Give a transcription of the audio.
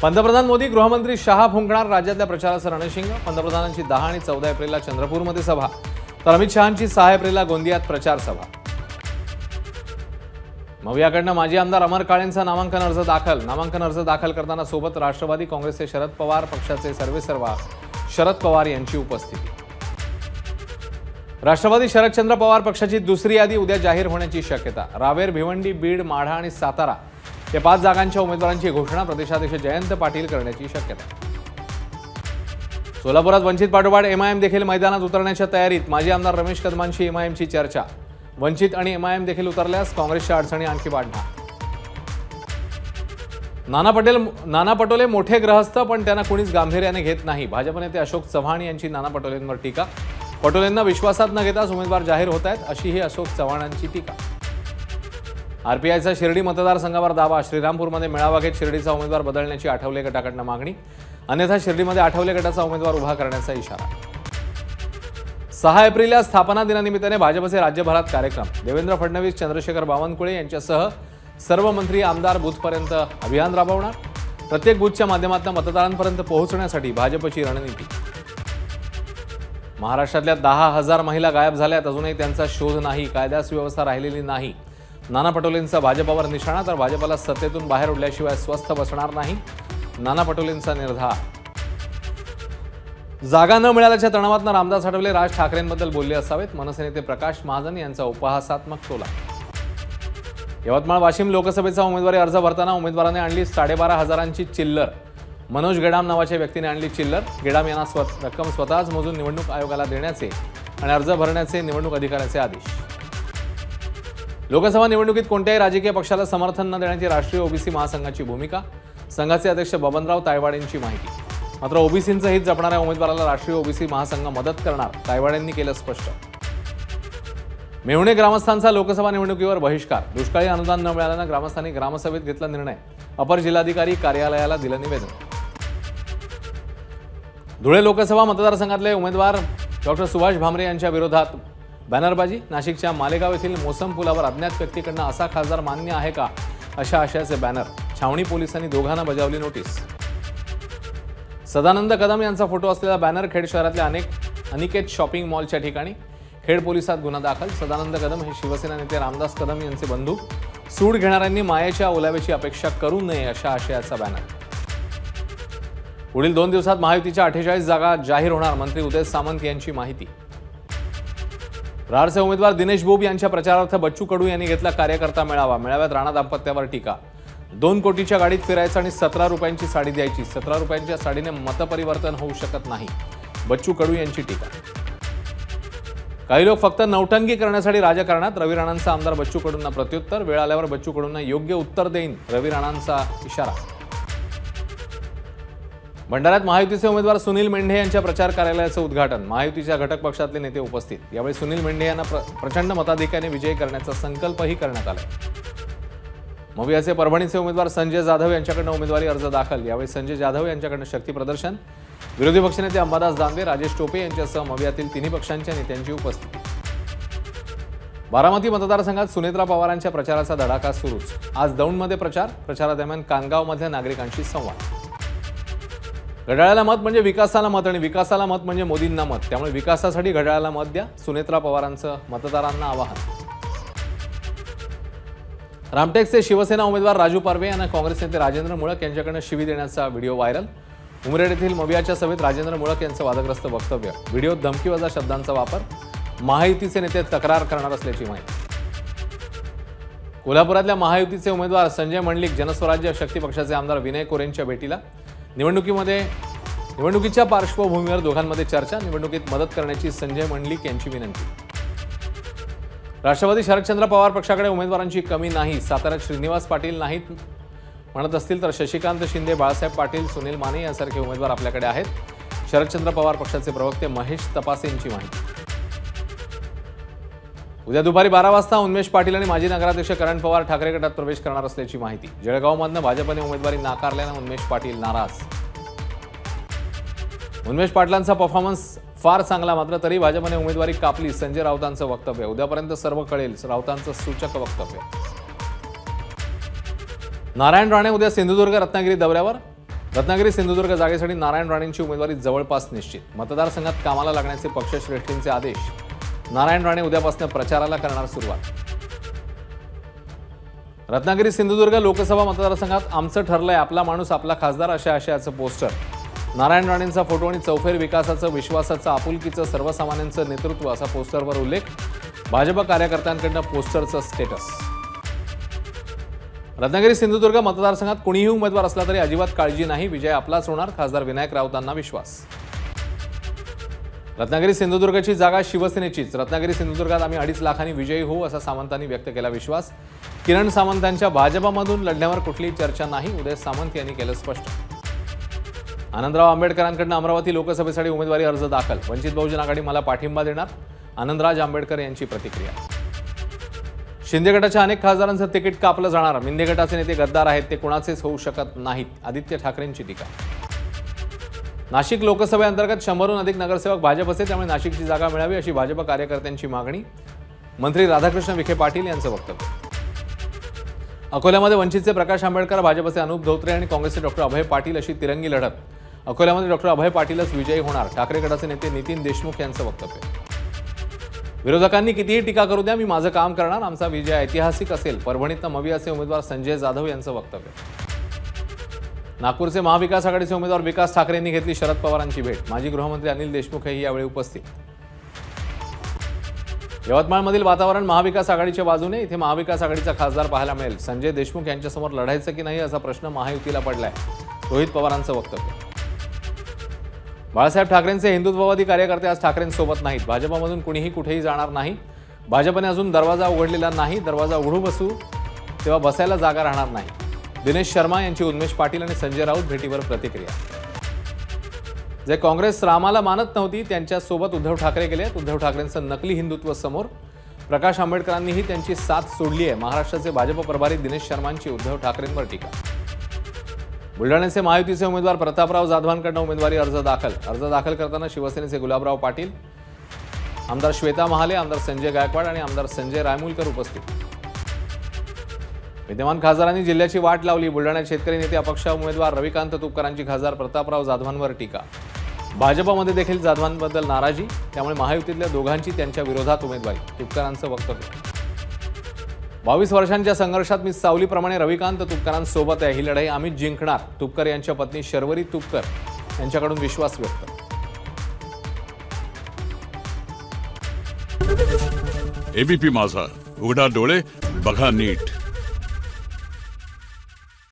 पंतप्रधान मोदी, गृहमंत्री शहा फुंकणार राज्यातल्या प्रचाराचं रणशिंग। पंतप्रधानांची 10 आणि 14 एप्रिलला चंद्रपूरमध्ये सभा, तर अमित शहांची 6 एप्रिलला गोंदियात प्रचार सभा। मवियाकडनं माजी आमदार अमर काळेंचा नामांकन अर्ज दाखल करताना सोबत राष्ट्रवादी काँग्रेसचे शरद पवार पक्षाचे सर्वेसर्वा शरद पवार यांची उपस्थिती। राष्ट्रवादी शरदचंद्र पवार पक्षाची दुसरी यादी उद्या जाहीर होण्याची शक्यता। रावेर, भिवंडी, बीड, माढा आणि सातारा या 5 जागांच्या उमेदवारांची घोषणा प्रदेशाध्यक्ष जयंत पाटील करण्याची शक्यता। सोलापुरात वंचित पाठोपाठ एमआयएम देखील मैदानात उतरण्याच्या तयारीत। माजी आमदार रमेश कदमांशी एमआयएमची चर्चा। वंचित आणि एमआयएम देखील उतरल्यास काँग्रेसच्या अडचणी आणखी वाढणार। नाना पटोले मोठे ग्रहस्थ, पण त्यांना कुणीच गांभीर्याने घेत नाही। भाजप नेते अशोक चव्हाण यांची नाना पटोलेंवर टीका। पटोलेंना विश्वासात न घेताच उमेदवार जाहीर होत आहेत, अशीही अशोक चव्हाणांची टीका। आरपीआयचा शिर्डी मतदारसंघावर दावा। श्रीरामपूरमध्ये मेळावा घेत शिर्डीचा उमेदवार बदलण्याची आठवले गटाकडनं मागणी, अन्यथा शिर्डीमध्ये आठवले गटाचा उमेदवार उभा करण्याचा इशारा। 6 एप्रिलला स्थापना दिनानिमित्ताने भाजपचे राज्यभरात कार्यक्रम। देवेंद्र फडणवीस, चंद्रशेखर बावनकुळे यांच्यासह सर्व मंत्री आमदार बूथपर्यंत अभियान राबवणार। प्रत्येक बूथच्या माध्यमातून मतदारांपर्यंत पोहोचण्यासाठी भाजपची रणनीती। महाराष्ट्रातल्या 10,000 महिला गायब झाल्यात, अजूनही त्यांचा शोध नाही। कायदा सुव्यवस्था राहिलेली नाही। नाना पटोलेंचा भाजपावर निशाणा, तर भाजपाला सत्तेतून बाहेर उडल्याशिवाय स्वस्थ बसणार नाही, नाना पटोलेंचा निर्धार। जागा न मिळाल्याच्या तणावातून रामदास आठवले राज ठाकरेंबद्दल बोलले असावेत। मनसे नेते प्रकाश महाजन यांचा उपहासात्मक टोला। यवतमाळ वाशिम लोकसभेचा उमेदवारी अर्ज भरताना उमेदवाराने आणली 12,500ची चिल्लर। मनोज गेडाम नावाच्या व्यक्तीने आणली चिल्लर। गेडाम यांना रक्कम स्वतःच मोजून निवडणूक आयोगाला देण्याचे आणि अर्ज भरण्याचे निवडणूक अधिकाऱ्याचे आदेश। लोकसभा निवडणुकीत कोणत्याही राजकीय पक्षाला समर्थन न देण्याची राष्ट्रीय ओबीसी महासंघाची भूमिका। संघाचे अध्यक्ष बबनराव तायवाडेंची माहिती। मात्र ओबीसींचं हित जपणाऱ्या उमेदवाराला राष्ट्रीय ओबीसी महासंघ मदत करणार, तायवाडेंनी केलं स्पष्ट। मेहुणे ग्रामस्थांचा लोकसभा निवडणुकीवर बहिष्कार। दुष्काळी अनुदान न मिळाल्यानं ग्रामस्थांनी ग्रामसभेत घेतला निर्णय। अपर जिल्हाधिकारी कार्यालयाला दिलं निवेदन। धुळे लोकसभा मतदारसंघातले उमेदवार डॉक्टर सुभाष भामरे यांच्या विरोधात बॅनरबाजी। नाशिकच्या मालेगाव येथील मोसम पुलावर अज्ञात व्यक्तीकडनं असा खासदार मान्य आहे का, अशा आशयाचे बॅनर। छावणी पोलिसांनी दोघांना बजावली नोटीस। सदानंद कदम यांचा फोटो असलेला बॅनर खेड शहरातल्या अनिकेत शॉपिंग मॉलच्या ठिकाणी। खेड पोलिसात गुन्हा दाखल। सदानंद कदम हे शिवसेना नेते रामदास कदम यांचे बंधू। सूड घेणाऱ्यांनी मायेच्या ओलाव्याची अपेक्षा करू नये, अशा आशयाचा बॅनर। पुढील 2 दिवसात महायुतीच्या 48 जागा जाहीर होणार, मंत्री उदय सामंत यांची माहिती। रारचे उमेदवार दिनेश बोब यांच्या प्रचारार्थ बच्चू कडू यांनी घेतला कार्यकर्ता मेळावा। मेळाव्यात राणा दाम्पत्यावर टीका। 2 कोटीच्या गाडीत फिरायचं आणि 17 रुपयांची साडी द्यायची। 17 रुपयांच्या साडीने मतपरिवर्तन होऊ शकत नाही, बच्चू कडू यांची टीका। काही लोक फक्त नौटंकी करण्यासाठी राजकारणात, रवी राणांचा आमदार बच्चू कडूंना प्रत्युत्तर। वेळ आल्यावर बच्चू कडूंना योग्य उत्तर देईन, रवी राणांचा इशारा। भंडाऱ्यात महायुतीचे उमेदवार सुनील मेंढे यांच्या प्रचार कार्यालयाचं उद्घाटन। महायुतीच्या घटक पक्षातले नेते उपस्थित। यावेळी सुनील मेंढे यांना प्रचंड मताधिक्याने विजयी करण्याचा संकल्पही करण्यात आला। मवियाचे परभणीचे उमेदवार संजय जाधव यांच्याकडनं उमेदवारी अर्ज दाखल। यावेळी संजय जाधव यांच्याकडनं शक्ती प्रदर्शन। विरोधी पक्षनेते अंबादास दानवे, राजेश टोपे यांच्यासह मवियातील तिन्ही पक्षांच्या नेत्यांची उपस्थिती। बारामती मतदारसंघात सुनेत्रा पवारांच्या प्रचाराचा धडाका सुरूच। आज दौंडमध्ये प्रचारादरम्यान कानगावमधल्या नागरिकांशी संवाद। घड्याळाला मत म्हणजे विकासाला मत, आणि विकासाला मत म्हणजे मोदींना मत। त्यामुळे विकासासाठी घड्याळाला मत द्या, सुनेत्रा पवारांचं मतदारांना आवाहन। रामटेकचे शिवसेना उमेदवार राजू पारवे यांना काँग्रेस नेते राजेंद्र मुळक यांच्याकडनं शिवी देण्याचा व्हिडिओ व्हायरल। उमरेड येथील मवियाच्या सभेत राजेंद्र मुळक यांचं वादग्रस्त वक्तव्य। व्हिडिओत धमकीवजा शब्दांचा वापर। महायुतीचे नेते तक्रार करणार असल्याची माहिती। कोल्हापुरातल्या महायुतीचे उमेदवार संजय मंडलिक जनस्वराज्य शक्ती पक्षाचे आमदार विनय कोरेंच्या भेटीला। निवडणुकीच्या पार्श्वभूमीवर दोघांमध्ये चर्चा। निवडणुकीत मदत करण्याची संजय मंडलिक यांची विनंती। राष्ट्रवादी शरदचंद्र पवार पक्षाकडे उमेदवारांची कमी नाही। साताऱ्यात श्रीनिवास पाटील नाहीत म्हणत असतील तर शशिकांत शिंदे, बाळासाहेब पाटील, सुनील माने यांसारखे उमेदवार आपल्याकडे आहेत, शरदचंद्र पवार पक्षाचे प्रवक्ते महेश तपासे यांची माहिती। उद्या दुपारी 12 वाजता उन्मेष पाटील आणि माजी नगराध्यक्ष करण पवार ठाकरे गटात प्रवेश करणार असल्याची माहिती। जळगावमधनं भाजपने उमेदवारी नाकारल्यानं उन्मेष पाटील नाराज। उन्मेष पाटलांचा परफॉर्मन्स फार चांगला, मात्र तरी भाजपने उमेदवारी कापली, संजय राऊतांचं वक्तव्य। उद्यापर्यंत सर्व कळेल, राऊतांचं सूचक वक्तव्य। नारायण राणे उद्या सिंधुदुर्ग रत्नागिरी दौऱ्यावर। रत्नागिरी सिंधुदुर्ग जागेसाठी नारायण राणेंची उमेदवारी जवळपास निश्चित. मतदारसंघात कामाला लागण्याचे पक्षश्रेष्ठींचे आदेश. नारायण राणे उद्यापासून प्रचाराला करणार सुरुवात. रत्नागिरी सिंधुदुर्ग लोकसभा मतदारसंघात आमचं ठरलंय, आपला माणूस आपला खासदार अशा आशयाचं पोस्टर. नारायण राणेंचा फोटो आणि चौफेर विकासाचं, विश्वासाचं, आपुलकीचं, सर्वसामान्यांचं नेतृत्व असा पोस्टरवर उल्लेख. भाजप कार्यकर्त्यांकडनं पोस्टरचं स्टेटस. रत्नागिरी सिंधुदुर्ग मतदारसंघात कुणीही उमेदवार असला तरी अजिबात काळजी नाही, विजय आपलाच होणार, खासदार विनायक राऊतांना विश्वास. रत्नागिरी सिंधुदुर्गची जागा शिवसेनेचीच. रत्नागिरी सिंधुदुर्गात आम्ही 2.5 लाखांनी विजयी होऊ असा सामंतांनी व्यक्त केला विश्वास. किरण सामंतांच्या भाजपमधून लढण्यावर कुठलीही चर्चा नाही, उदय सामंत यांनी केलं स्पष्ट. आनंदराव आंबेडकरांकडून अमरावती लोकसभेसाठी उमेदवारी अर्ज दाखल. वंचित बहुजन आघाडी मला पाठिंबा देणार, आनंदराज आंबेडकर यांची प्रतिक्रिया. शिंदे गटाच्या अनेक खासदारांचं तिकीट कापलं जाणार. मिंदे गटाचे नेते गद्दार आहेत, ते कुणाचेच होऊ शकत नाहीत, आदित्य ठाकरेंची टीका. नाशिक लोकसभेअंतर्गत 100हून अधिक नगरसेवक भाजपचे, त्यामुळे नाशिकची जागा मिळावी अशी भाजप कार्यकर्त्यांची मागणी. मंत्री राधाकृष्ण विखे पाटील यांचं वक्तव्य. अकोल्यामध्ये वंचितचे प्रकाश आंबेडकर, भाजपचे अनुप धोत्रे आणि काँग्रेसचे डॉक्टर अभय पाटील अशी तिरंगी लढत. अकोल्यामध्ये डॉक्टर अभय पाटीलच विजयी होणार. ठाकरे गटाचे नेते नितीन देशमुख यांचं वक्तव्य. विरोधकांनी कितीही टीका करू द्या, मी माझं काम करणार, आमचा विजय ऐतिहासिक असेल. परभणीतनं मवियाचे उमेदवार संजय जाधव यांचं वक्तव्य. नागपूरचे महाविकास आघाडीचे उमेदवार विकास ठाकरेंनी घेतली शरद पवारांची भेट. माजी गृहमंत्री अनिल देशमुख हेही यावेळी उपस्थित. यवतमाळमधील वातावरण महाविकास आघाडीच्या बाजूने. इथे महाविकास आघाडीचा खासदार पाहायला मिळेल. संजय देशमुख यांच्यासमोर लढायचं की नाही असा प्रश्न महायुतीला पडलाय. रोहित पवारांचं वक्तव्य. बाळासाहेब ठाकरेंचे हिंदुत्ववादी कार्यकर्ते आज ठाकरेंसोबत नाहीत. भाजपमधून कुणीही कुठेही जाणार नाही. भाजपने अजून दरवाजा उघडलेला नाही. दरवाजा उघडू बसू तेव्हा बसायला जागा राहणार नाही. दिनेश शर्मा यांची उन्मेष पाटील आणि संजय राऊत भेटीवर प्रतिक्रिया. जे काँग्रेस रामाला मानत नव्हती त्यांच्यासोबत उद्धव ठाकरे गेले. उद्धव ठाकरेंचं नकली हिंदुत्व समोर. प्रकाश आंबेडकरांनीही त्यांची साथ सोडली आहे. महाराष्ट्राचे भाजप प्रभारी दिनेश शर्मांची उद्धव ठाकरेंवर टीका. बुलढाण्याचे महायुतीचे उमेदवार प्रतापराव जाधवांकडून उमेदवारी अर्ज दाखल. अर्ज दाखल करताना शिवसेनेचे गुलाबराव पाटील, आमदार श्वेता महाले, आमदार संजय गायकवाड आणि आमदार संजय रायमुलकर उपस्थित. विद्यमान खासदारांनी जिल्ह्याची वाट लावली. बुलढाण्यात शेतकरी नेते अपक्ष उमेदवार रविकांत तुपकरांची खासदार प्रतापराव जाधवांवर टीका. भाजपमध्ये देखील जाधवांबद्दल नाराजी, त्यामुळे महायुतीतल्या दोघांची त्यांच्या विरोधात उमेदवारी. तुपकरांचं वक्तव्य. 22 वर्षांच्या संघर्षात मी सावलीप्रमाणे रविकांत तुपकरांसोबत आहे. ही लढाई आम्हीच जिंकणार. तुपकर यांच्या पत्नी शर्वरी तुपकर यांच्याकडून विश्वास व्यक्त. एबीपी माझा, उघडा डोळे बघा नीट.